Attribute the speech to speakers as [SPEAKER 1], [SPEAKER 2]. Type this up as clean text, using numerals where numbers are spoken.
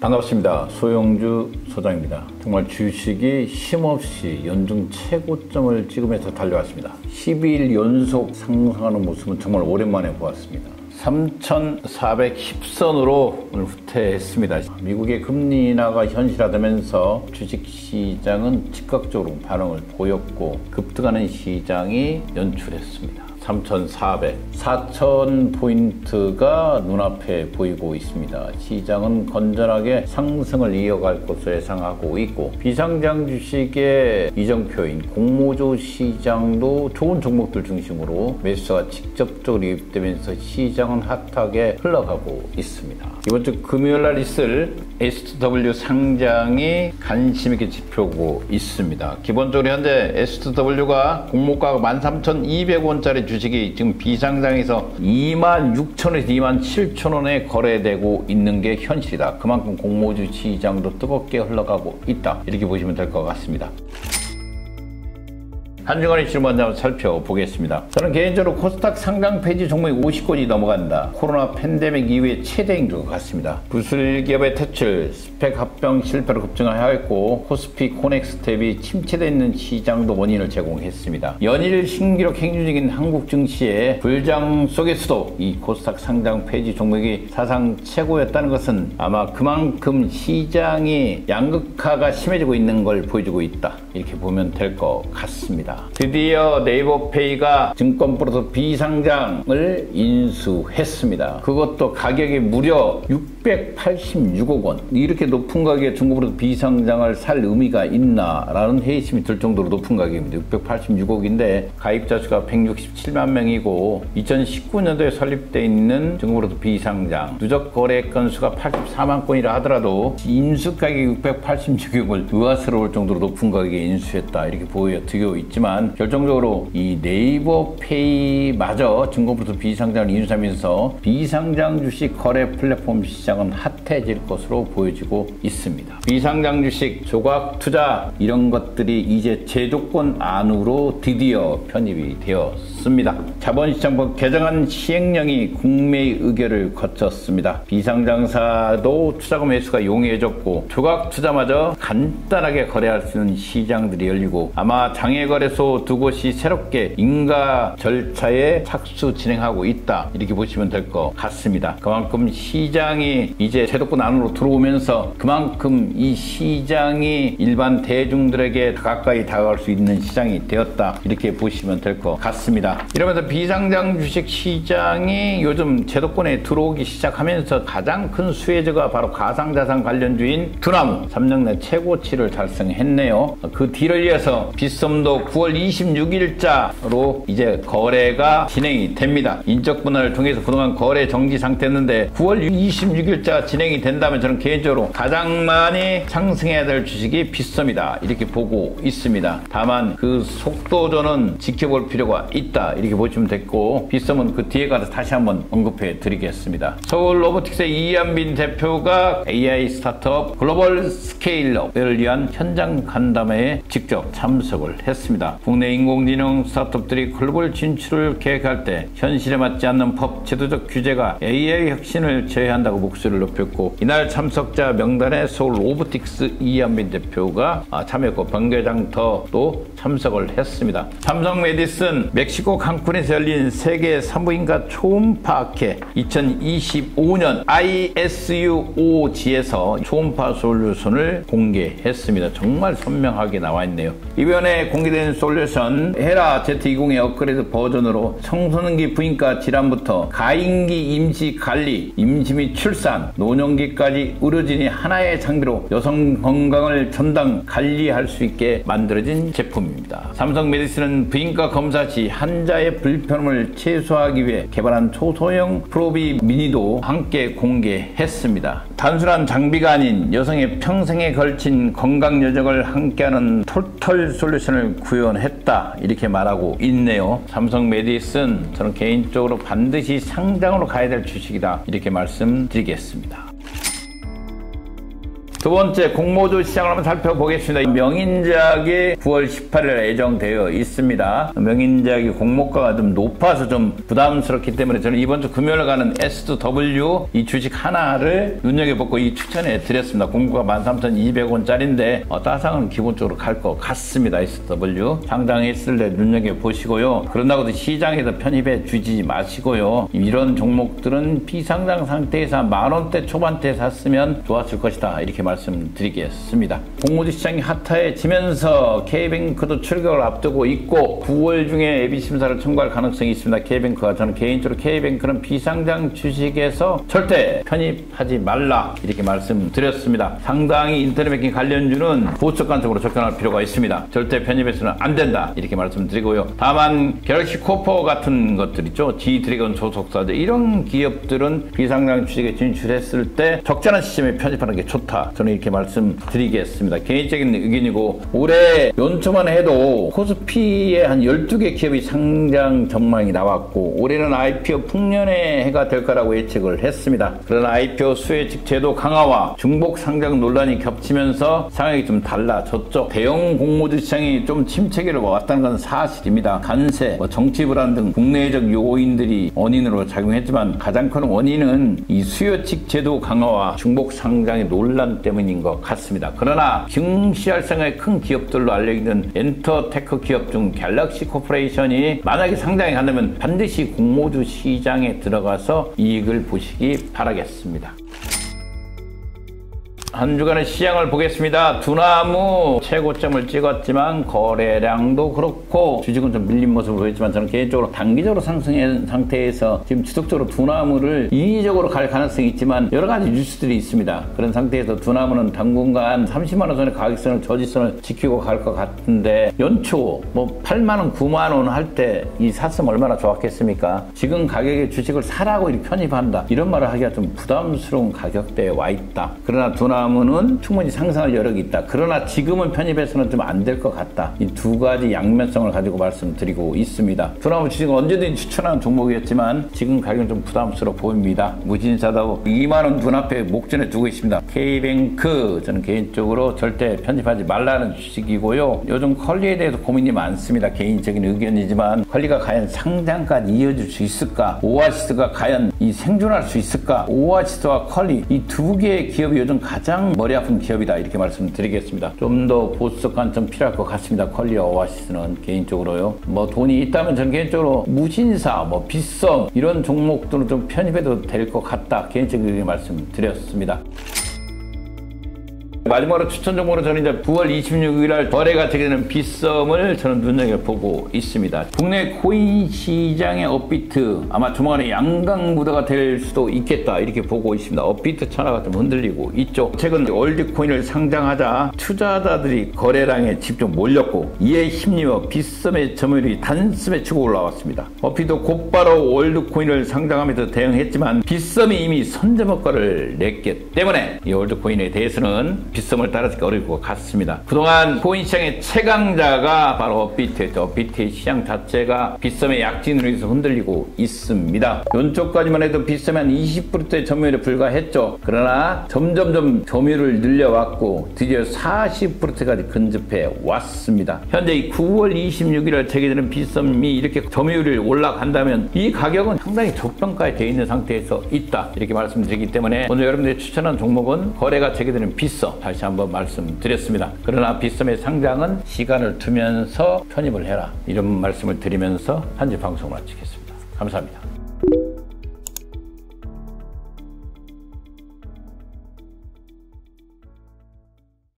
[SPEAKER 1] 반갑습니다. 소영주 소장입니다. 정말 주식이 쉼없이 연중 최고점을 찍으면서 달려왔습니다. 12일 연속 상승하는 모습은 정말 오랜만에 보았습니다. 3,410선으로 오늘 후퇴했습니다. 미국의 금리 인하가 현실화되면서 주식시장은 즉각적으로 반응을 보였고 급등하는 시장이 연출했습니다. 3,400, 4,000포인트가 눈앞에 보이고 있습니다. 시장은 건전하게 상승을 이어갈 것으로 예상하고 있고 비상장 주식의 이정표인 공모주 시장도 좋은 종목들 중심으로 매수가 직접적으로 유입되면서 시장은 핫하게 흘러가고 있습니다. 이번 주 금요일날 있을 S2W 상장이 관심있게 지켜보고 있습니다. 기본적으로 현재 S2W가 공모가가 13,200원짜리 주식이 지금 비상장에서 26,000원에서 27,000원에 거래되고 있는 게 현실이다. 그만큼 공모주 시장도 뜨겁게 흘러가고 있다. 이렇게 보시면 될 것 같습니다. 한 주간의 이슈를 먼저 한번 살펴보겠습니다. 저는 개인적으로 코스닥 상장 폐지 종목이 50건이 넘어간다. 코로나 팬데믹 이후에 최대인 것 같습니다. 부실기업의 퇴출, 스펙 합병 실패로 급증하였고 코스피 코넥스텝이 침체되어 있는 시장도 원인을 제공했습니다. 연일 신기록 행진 중인 한국 증시의 불장 속에서도 이 코스닥 상장 폐지 종목이 사상 최고였다는 것은 아마 그만큼 시장이 양극화가 심해지고 있는 걸 보여주고 있다. 이렇게 보면 될 것 같습니다. 드디어 네이버페이가 증권 플러스 비상장을 인수했습니다. 그것도 가격이 무려 686억 원. 이렇게 높은 가격에 증권 플러스 비상장을 살 의미가 있나라는 회의심이 들 정도로 높은 가격입니다. 686억인데 가입자 수가 167만 명이고 2019년도에 설립되어 있는 증권 플러스 비상장 누적 거래 건수가 84만 건이라 하더라도 인수 가격이 686억을 의아스러울 정도로 높은 가격에 인수했다. 이렇게 보여지고 있지만 결정적으로 이 네이버페이마저 증권 플러스 비상장을 인수하면서 비상장 주식 거래 플랫폼 시장은 핫해질 것으로 보여지고 있습니다. 비상장 주식, 조각 투자 이런 것들이 이제 제조권 안으로 드디어 편입이 되었습니다. 자본시장법 개정안 시행령이 국매의 의결을 거쳤습니다. 비상장사도 투자금 매수가 용이해졌고 조각 투자마저 간단하게 거래할 수 있는 시장들이 열리고 아마 장외거래소 두 곳이 새롭게 인가 절차에 착수 진행하고 있다. 이렇게 보시면 될 것 같습니다. 그만큼 시장이 이제 제도권 안으로 들어오면서 그만큼 이 시장이 일반 대중들에게 가까이 다가갈 수 있는 시장이 되었다. 이렇게 보시면 될 것 같습니다. 이러면서 비상장 주식 시장이 요즘 제도권에 들어오기 시작하면서 가장 큰 수혜자가 바로 가상자산 관련주인 두나무 3년 내 최고치를 달성했네요. 그 뒤를 이어서 빗썸도 9월 26일자로 이제 거래가 진행이 됩니다. 인적 분할을 통해서 그동안 거래 정지 상태였는데 9월 26일자 진행이 된다면 저는 개인적으로 가장 많이 상승해야 될 주식이 빗썸이다. 이렇게 보고 있습니다. 다만 그 속도전은 지켜볼 필요가 있다. 이렇게 보시면 됐고 빗썸은 그 뒤에 가서 다시 한번 언급해 드리겠습니다. 서울 로보틱스의 이한빈 대표가 AI 스타트업 글로벌 스케일업을 위한 현장 간담회에 직접 참석을 했습니다. 국내 인공지능 스타트업들이 글로벌 진출을 계획할 때 현실에 맞지 않는 법, 제도적 규제가 AI 혁신을 제외한다고 목소리를 높였고 이날 참석자 명단에 서울 로보틱스 이한빈 대표가 참여했고 번개장터도 참석을 했습니다. 삼성 메디슨 멕시코 칸쿤에서 열린 세계 산부인과 초음파학회 2025년 ISUOG에서 초음파 솔루션을 공개했습니다. 정말 선명하게 나와 있네요. 이번에 공개된 솔루션 헤라 Z20의 업그레이드 버전으로 청소년기 부인과 질환부터 가임기 임시 관리, 임시 및 출산, 노년기까지 의료진이 하나의 장비로 여성 건강을 전담 관리할 수 있게 만들어진 제품입니다. 삼성 메디슨은 부인과 검사 시 환자의 불편함을 최소화하기 위해 개발한 초소형 프로비 미니도 함께 공개했습니다. 단순한 장비가 아닌 여성의 평생에 걸친 건강 여정을 함께하는 토탈 솔루션을 구현했다. 이렇게 말하고 있네요. 삼성 메디슨 저는 개인적으로 반드시 상장으로 가야 될 주식이다. 이렇게 말씀드리겠습니다. 두 번째 공모주 시장을 한번 살펴보겠습니다. 명인제약이 9월 18일 예정되어 있습니다. 명인제약이 공모가가 좀 높아서 좀 부담스럽기 때문에 저는 이번 주 금요일 가는 S2W 이 주식 하나를 눈여겨보고 이 추천해 드렸습니다. 공모가 13,200원짜리인데 따상은 기본적으로 갈 것 같습니다. SW 상장했을 때 눈여겨보시고요. 그런다고 해도 시장에서 편입해 주지 마시고요. 이런 종목들은 비상장 상태에서 한 만원대 초반대 샀으면 좋았을 것이다. 이렇게 말씀드리겠습니다. 공모주 시장이 핫해지면서 K뱅크도 출격을 앞두고 있고 9월 중에 예비 심사를 청구할 가능성이 있습니다. K뱅크가 저는 개인적으로 K뱅크는 비상장 주식에서 절대 편입하지 말라 이렇게 말씀드렸습니다. 상당히 인터넷 뱅킹 관련주는 보수관점으로 접근할 필요가 있습니다. 절대 편입해서는 안 된다 이렇게 말씀드리고요. 다만 갤럭시 코퍼 같은 것들 있죠. G드래곤 소속사들 이런 기업들은 비상장 주식에 진출했을 때 적절한 시점에 편입하는 게 좋다. 저는 이렇게 말씀드리겠습니다. 개인적인 의견이고 올해 연초만 해도 코스피에 한 12개 기업이 상장 전망이 나왔고 올해는 IPO 풍년의 해가 될 거라고 예측을 했습니다. 그러나 IPO 수혜직 제도 강화와 중복 상장 논란이 겹치면서 상황이 좀 달라졌죠. 대형 공모주 시장이 좀 침체기를 왔다는 건 사실입니다. 관세, 정치 불안 등 국내적 요인들이 원인으로 작용했지만 가장 큰 원인은 이 수요직 제도 강화와 중복 상장의 논란 때문인 것 같습니다. 그러나 증시할 생각의 큰 기업들로 알려있는 엔터테크 기업 중 갤럭시 코퍼레이션이 만약에 상장에 간다면 반드시 공모주 시장에 들어가서 이익을 보시기 바라겠습니다. 한 주간의 시장을 보겠습니다. 두나무 최고점을 찍었지만 거래량도 그렇고 주식은 좀 밀린 모습을 보였지만 저는 개인적으로 단기적으로 상승한 상태에서 지금 지속적으로 두나무를 인위적으로 갈 가능성이 있지만 여러 가지 뉴스들이 있습니다. 그런 상태에서 두나무는 당분간 30만원 선의 가격선을 저지선을 지키고 갈 것 같은데 연초 뭐 8만원 9만원 할 때 이 샀으면 얼마나 좋았겠습니까? 지금 가격에 주식을 사라고 이렇게 편입한다 이런 말을 하기가 좀 부담스러운 가격대에 와 있다. 그러나 두나무는 충분히 상승할 여력이 있다. 그러나 지금은 편입해서는 좀 안 될 것 같다. 이 두 가지 양면성을 가지고 말씀드리고 있습니다. 두나무 주식은 언제든지 추천하는 종목이었지만 지금 가격은 좀 부담스러워 보입니다. 무진사다고 2만원 눈앞에 목전에 두고 있습니다. K뱅크 저는 개인적으로 절대 편입하지 말라는 주식이고요. 요즘 퀄리에 대해서 고민이 많습니다. 개인적인 의견이지만 퀄리가 과연 상장까지 이어질 수 있을까? 오아시스가 과연 이 생존할 수 있을까? 오아시스와 퀄리 이 두 개의 기업이 요즘 가장 머리 아픈 기업이다 이렇게 말씀드리겠습니다. 좀 더 보수적 관점 필요할 것 같습니다. 퀄리와 오아시스는 개인적으로요. 뭐 돈이 있다면 저는 개인적으로 무신사, 뭐 빗썸 이런 종목들은 좀 편입해도 될 것 같다. 개인적인 말씀드렸습니다. 마지막으로 추천 종목으로 저는 이제 9월 26일 날 거래가 되게 되는 빗썸을 저는 눈여겨보고 있습니다. 국내 코인 시장의 업비트 아마 조만간에 양강무대가 될 수도 있겠다 이렇게 보고 있습니다. 업비트 차트가 좀 흔들리고 있죠. 최근 월드코인을 상장하자 투자자들이 거래량에 집중 몰렸고 이에 힘입어 빗썸의 점유율이 단숨에 치고 올라왔습니다. 업비트도 곧바로 월드코인을 상장하면서 대응했지만 빗썸이 이미 선제효과를 냈기 때문에 이 월드코인에 대해서는 빗썸을 따라잡기 어려울 것 같습니다. 그동안 코인 시장의 최강자가 바로 업비트였죠. 업비트의 시장 자체가 빗썸의 약진으로 해서 흔들리고 있습니다. 연초까지만 해도 빗썸이 한 20%의 점유율에 불과했죠. 그러나 점점점 점유율을 늘려왔고 드디어 40%까지 근접해 왔습니다. 현재 이 9월 26일에 재개되는 빗썸이 이렇게 점유율이 올라간다면 이 가격은 상당히 저평가에 되어 있는 상태에서 있다 이렇게 말씀드리기 때문에 오늘 여러분들이 추천한 종목은 거래가 재개되는 빗썸 다시 한번 말씀드렸습니다. 그러나 빗썸의 상장은 시간을 두면서 편입을 해라 이런 말씀을 드리면서 한주 방송을 마치겠습니다. 감사합니다.